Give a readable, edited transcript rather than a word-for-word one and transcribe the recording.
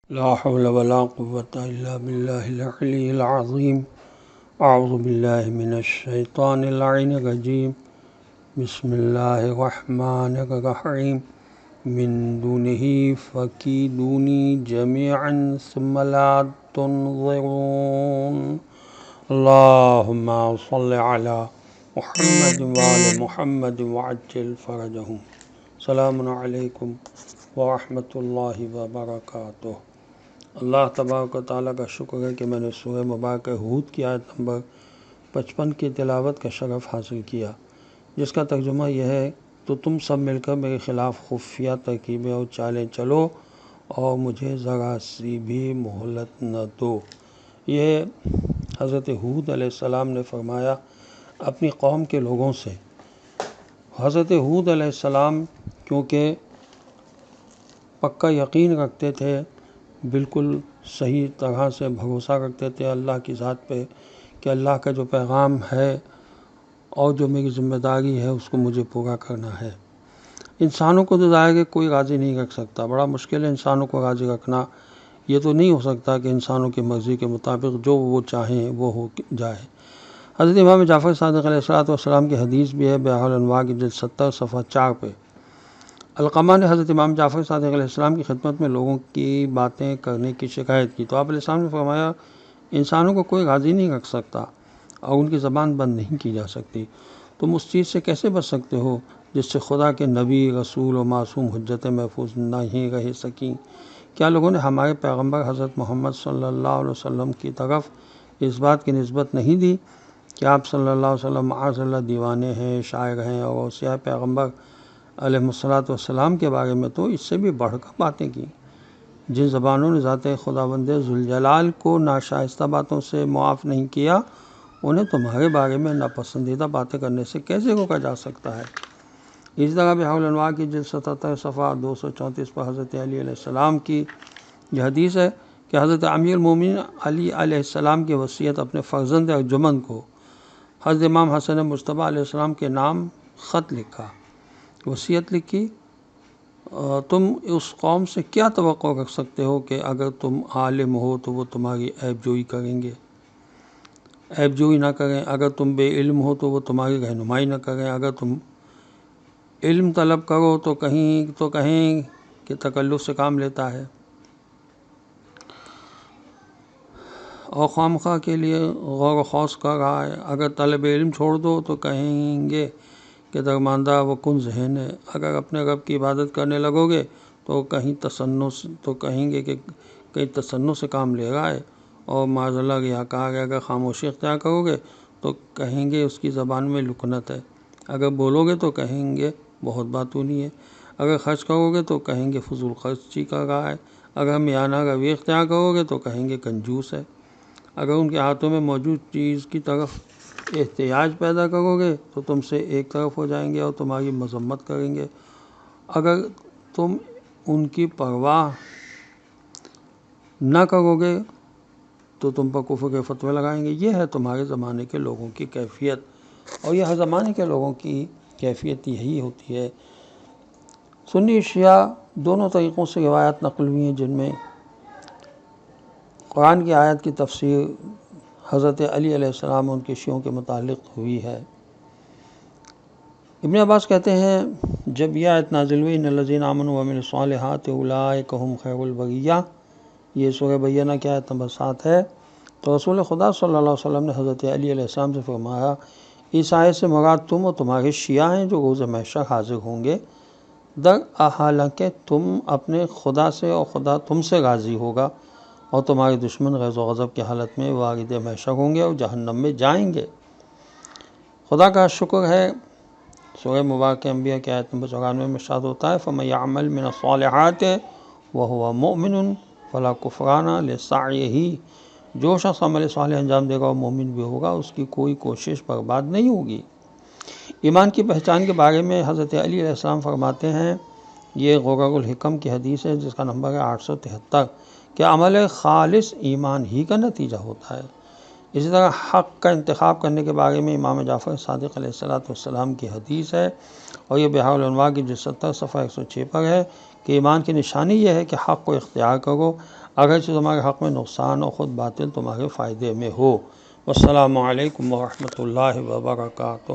لا حول ولا قوة إلا بالله العلي العظيم. أعوذ بالله من الشيطان اللعين الرجيم. بسم الله الرحمن الرحيم. من دونه فكيدوني جميعا ثم لا تنظرون. اللهم صل على محمد وآل محمد وعجل فرجهم. السلام علیکم ورحمۃ اللہ وبرکاتہ. اللہ تبارک و تعالیٰ کا شکر ہے کہ میں نے سورہ مبارکہ ہود کی آیت نمبر 55 کی تلاوت کا شرف حاصل کیا، جس کا ترجمہ یہ ہے: تو تم سب مل کر میرے خلاف خفیہ ترکیبیں اور چالیں چلو اور مجھے ذرا سی بھی مہلت نہ دو. یہ حضرت ہود علیہ السلام نے فرمایا اپنی قوم کے لوگوں سے. حضرت ہود علیہ السلام کیونکہ پکا یقین رکھتے تھے، بالکل صحیح طرح سے بھروسہ رکھتے تھے اللہ کی ذات پہ کہ اللہ کا جو پیغام ہے اور جو میری ذمہ داری ہے اس کو مجھے پورا کرنا ہے. انسانوں کو تو ظاہر ہے کوئی راضی نہیں رکھ سکتا، بڑا مشکل ہے انسانوں کو راضی رکھنا. یہ تو نہیں ہو سکتا کہ انسانوں کی مرضی کے مطابق جو وہ چاہیں وہ ہو جائے. حضرت امام جعفر صادق علیہ السلام کی حدیث بھی ہے بحر الانوار کی جلد 70 صفحہ 4 پہ. علقمہ نے حضرت امام جعفر صادق علیہ السلام کی خدمت میں لوگوں کی باتیں کرنے کی شکایت کی تو آپ علیہ السلام نے فرمایا انسانوں کو کوئی راضی نہیں رکھ سکتا اور ان کی زبان بند نہیں کی جا سکتی. تم اس چیز سے کیسے بچ سکتے ہو جس سے خدا کے نبی، رسول و معصوم حجتیں محفوظ نہیں رہ سکیں؟ کیا لوگوں نے ہمارے پیغمبر حضرت محمد صلی اللہ علیہ وسلم کی طرف اس بات کی نسبت نہیں دی کہ آپ صلی اللہ علیہ وسلم معاذ اللہ دیوانے ہیں، شاعر ہیں، اور اوصیاء پیغمبر علیہ السلام کے بارے میں تو اس سے بھی بڑھ کر باتیں کی؟ جن زبانوں نے ذات خداوند ذوالجلال کو ناشائستہ باتوں سے معاف نہیں کیا، انہیں تمہارے بارے میں ناپسندیدہ باتیں کرنے سے کیسے روکا جا سکتا ہے؟ اس طرح بحر الانوار کی جلد 77 صفحہ 234 پر حضرت علی علیہ السلام کی یہ حدیث ہے کہ حضرت امیر المومنین علی علیہ السلام کی وصیت اپنے فرزند ارجمند کو حضرت امام حسن مجتبیٰ علیہ السلام کے نام خط لکھا، وصیت لکھی. تم اس قوم سے کیا توقع رکھ سکتے ہو کہ اگر تم عالم ہو تو وہ تمہاری عیب جوئی کریں گے، عیب جوئی نہ کریں؟ اگر تم بے علم ہو تو وہ تمہاری رہنمائی نہ کریں؟ اگر تم علم طلب کرو تو کہیں کہ تکلف سے کام لیتا ہے اور خوامخواہ کے لیے غور و خوض کر رہا ہے. اگر طلب علم چھوڑ دو تو کہیں گے کہ درماندہ و کن ذہن ہے. اگر اپنے رب کی عبادت کرنے لگو گے تو کہیں گے کہ کئی تصنع سے کام لے رہا ہے اور معاذ اللہ ریاکار ہے. اگر خاموشی اختیار کرو گے تو کہیں گے اس کی زبان میں لکنت ہے. اگر بولو گے تو کہیں گے بہت باتونی ہے. اگر خرچ کرو گے تو کہیں گے فضول خرچی کر رہا ہے. اگر میانہ روی اختیار کرو گے تو کہیں گے کنجوس ہے. اگر ان کے ہاتھوں میں موجود چیز کی طرف احتیاج پیدا کرو گے تو تم سے ایک طرف ہو جائیں گے اور تمہاری مذمت کریں گے. اگر تم ان کی پرواہ نہ کرو گے تو تم پر کفر کے فتوے لگائیں گے. یہ ہے تمہارے زمانے کے لوگوں کی کیفیت، اور یہ ہر زمانے کے لوگوں کی کیفیت یہی ہوتی ہے. سنی شیعہ دونوں طریقوں سے روایات نقل ہوئی ہیں، جن میں قرآن کی آیت کی تفسیر حضرت علی علیہ السلام ان کے شیعوں کے متعلق ہوئی ہے. ابن عباس کہتے ہیں جب یہ آیت نازل ہوئی ان الذین آمنوا وعملوا الصالحات اولئک هم خیر البریہ، یہ سورہ بینہ کی آیت نمبر 7 ہے، تو رسول خدا صلی اللہ علیہ وسلم نے حضرت علی علیہ السلام سے فرمایا اس آیت سے مراد تم اور تمہارے شیعہ ہیں جو روز محشر حاضر ہوں گے، حالانکہ تم اپنے خدا سے اور خدا تم سے راضی ہوگا، اور تمہارے دشمن غیظ و غضب کی حالت میں وارد محشر ہوں گے اور جہنم میں جائیں گے. خدا کا شکر ہے سورہ مبارکہ انبیاء کی آیت نمبر 94 میں ارشاد ہوتا ہے فَمَن يَعْمَلْ مِنَ الصَّالِحَاتِ وَهُوَ مُؤْمِنٌ فَلَا كُفْرَانَ لِسَعْيِهِ، جو شخص عمل صالح انجام دے گا اور مومن بھی ہوگا اس کی کوئی کوشش برباد نہیں ہوگی. ایمان کی پہچان کے بارے میں حضرت علی علیہ السلام فرماتے ہیں، یہ غرر الحکم کی حدیث ہے جس کا نمبر ہے 873، کہ عمل خالص ایمان ہی کا نتیجہ ہوتا ہے. اسی طرح حق کا انتخاب کرنے کے بارے میں امام جعفر صادق علیہ السلام کی حدیث ہے، اور یہ بحر الانوار کی جلد 70 صفحہ 106 پر ہے کہ ایمان کی نشانی یہ ہے کہ حق کو اختیار کرو. اگر سے تمہارے حق میں نقصان اور خود باطل تمہارے فائدے میں ہو۔ والسلام علیکم ورحمۃ اللہ وبرکاتہ۔